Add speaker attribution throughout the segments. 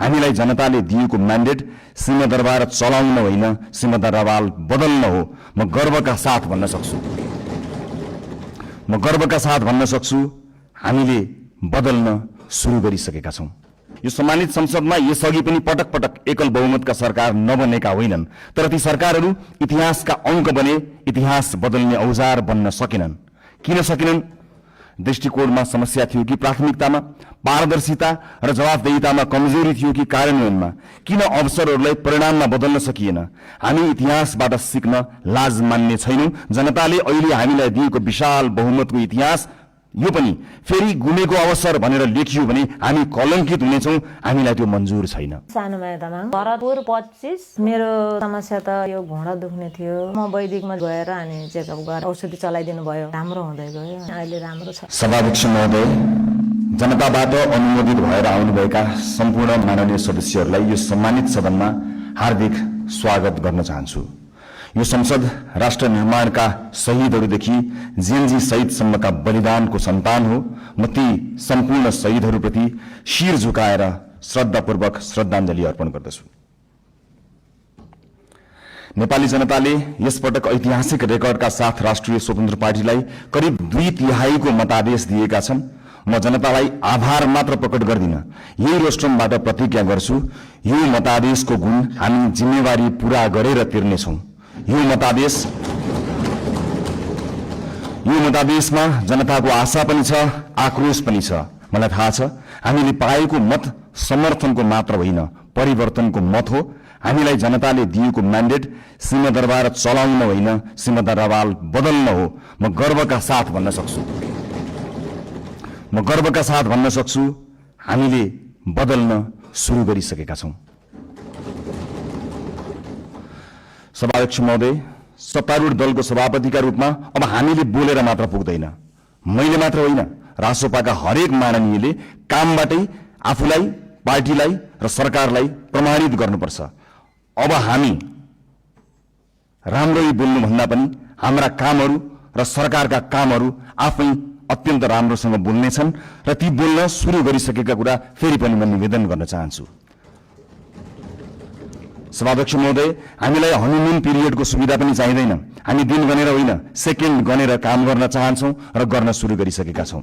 Speaker 1: हामीलाई जनताले दिएको म्यान्डेट सिंहदरबार चलाउन होइन, सिंहदरबार बदल्न हो। म गर्वका साथ भन्न सक्छु हामीले बदल्न सुरु गरिसकेका छौं। यो सम्मानित संसदमा यसअघि पनि पटक पटक एकल बहुमतका सरकार नबनेका होइनन्, तर ती सरकारहरू इतिहासका अंक बने, इतिहास बदल्ने औजार बन्न सकेनन्। किन सकेनन्? दृष्टिकोणमा समस्या थियो कि प्राथमिकतामा, पारदर्शिता र जवाफदेहितामा कमजोरी थियो कि कार्यान्वयनमा? किन अवसरहरूलाई परिणाममा बदल्न सकिएन? हामी इतिहासबाट सिक्न लाज मान्ने छैनौं। जनताले अहिले हामीलाई दिएको विशाल बहुमतको इतिहास यो पनि फेरि गुमेको अवसर भनेर लेखियो भने हामी कलंकित हुनेछौं। हामीलाई त्यो मंजूर छैन।
Speaker 2: सानोमाया तामाङ, भरतपुर 25। मेरो समस्या त यो घुँडा दुख्ने थियो। म वैदिकमा गएर अनि चेकअप गरेर औषधि चलाइदिनु भयो, राम्रो हुँदै गयो, अहिले राम्रो छ।
Speaker 1: सभाध्यक्ष महोदय, जनताबाट अनुमोदित भएर आउनुभएका सम्पूर्ण माननीय सदस्यहरूलाई यो सम्मानित सदनमा हार्दिक स्वागत गर्न चाहन्छु। यो संसद राष्ट्र निर्माणका शहीदहरूदेखि जेएनजी शहीदसम्मका बलिदानको सन्तान हो। म ती सम्पूर्ण शहीदहरूप्रति शिर झुकाएर श्रद्धापूर्वक श्रद्धाञ्जली अर्पण गर्दछु। नेपाली जनताले यसपटक ऐतिहासिक रेकर्डका साथ राष्ट्रिय स्वतन्त्र पार्टीलाई करिब 2/3 मतादेश दिएका छन्। म जनतालाई आभार मात्र प्रकट गर्दिन, यही रोस्ट्रमबाट प्रतिज्ञा गर्छु, यो मतादेशको गुण हामी जिम्मेवारी पूरा गरेर तिर्नेछौं। यो मतादेशमा जनताको आशा पनि छ, आक्रोश पनि छ। मलाई थाहा छ हामीले पाएको मत समर्थनको मात्र होइन, परिवर्तनको मत हो। हामीलाई जनताले दिएको म्यान्डेट सिंहदरबार चलाउन होइन, सिंहदरबार बदल्न हो। म गर्वका साथ भन्न सक्छु हामीले बदल्न सुरु गरिसकेका छौं। सभाध्यक्ष महोदय, सत्तारूढ दलको सभापतिका रूपमा अब हामीले बोलेर मात्र पुग्दैन। मैले मात्र होइन, रासोपाका हरेक माननीयले कामबाटै आफूलाई, पार्टीलाई र सरकारलाई प्रमाणित गर्नुपर्छ। अब हामी राम्ररी बोल्नु भन्दा पनि हाम्रा कामहरू र सरकारका कामहरू आफै अत्यन्त राम्रोसँग बोल्नेछन् र ती बोल्न सुरु गरिसकेका कुरा फेरि पनि म निवेदन गर्न चाहन्छु। सभाध्यक्ष महोदय, हामीलाई हनीमुन पिरियडको सुविधा पनि चाहिँदैन। हामी दिन गनेर होइन, सेकेन्ड गनेर काम गर्न चाहन्छौं र गर्न सुरु गरिसकेका छौं।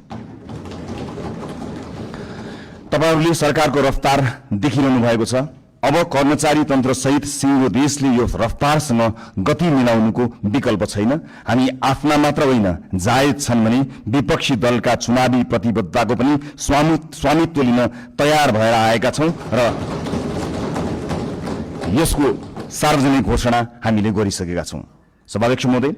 Speaker 1: तपाईहरूले सरकारको रफ्तार देखिरहनु भएको छ। अब कर्मचारी तन्त्र सहित सिंगो देशले यो रफ्तारसँग गति मिलाउनुको विकल्प छैन। हामी आफ्ना मात्र होइन, जायज छन् भने विपक्षी दलका चुनावी प्रतिबद्धताको पनि स्वामित्व लिन तयार भएर आएका छौं र यसको सार्वजनिक घोषणा हामीले गरिसकेका छौं। सभाध्यक्ष महोदय,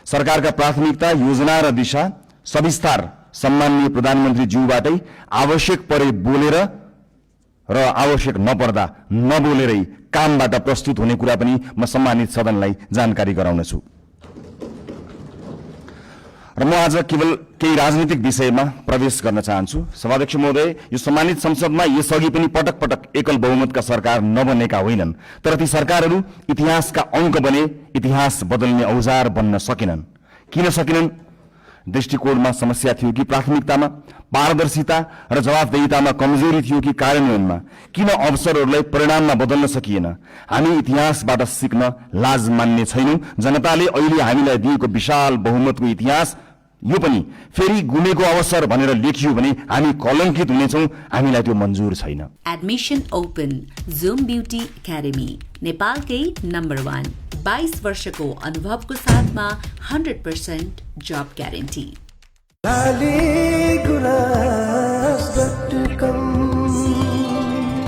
Speaker 1: सरकारका प्राथमिकता, योजना र दिशा सविस्तार सम्माननीय प्रधानमन्त्री ज्यूबाटै आवश्यक परे बोलेर र आवश्यक नपर्दा नबोलेरै कामबाट प्रस्तुत हुने कुरा पनि म सम्मानित सदनलाई जानकारी गराउनेछु। र म आज केवल केही राजनीतिक विषयमा प्रवेश गर्न चाहन्छु। सभाध्यक्ष महोदय, यो सम्मानित संसदमा यसअघि पनि पटक पटक एकल बहुमतका सरकार नबनेका होइनन्, तर ती सरकारहरू इतिहासका अंक बने, इतिहास बदल्ने औजार बन्न सकेनन्। किन सकेनन्? दृष्टिकोणमा समस्या थियो कि प्राथमिकतामा, पारदर्शिता र जवाफदेहितामा कमजोरी थियो कि कार्यान्वयनमा? किन अवसरहरूलाई परिणाममा बदल्न सकिएन? हामी इतिहासबाट सिक्न लाज मान्ने छैनौं। जनताले अहिले हामीलाई दिएको विशाल बहुमतको इतिहास यो पनि फेरि गुमेको अवसर भनेर लेखियो भने हामी कलंकित हुनेछौं। हामीलाई त्यो मन्जुर छैन।
Speaker 3: Admission open zoom beauty academy, नेपालकै नम्बर 1, 22 वर्षको अनुभवको साथमा 100% जब ग्यारेन्टी।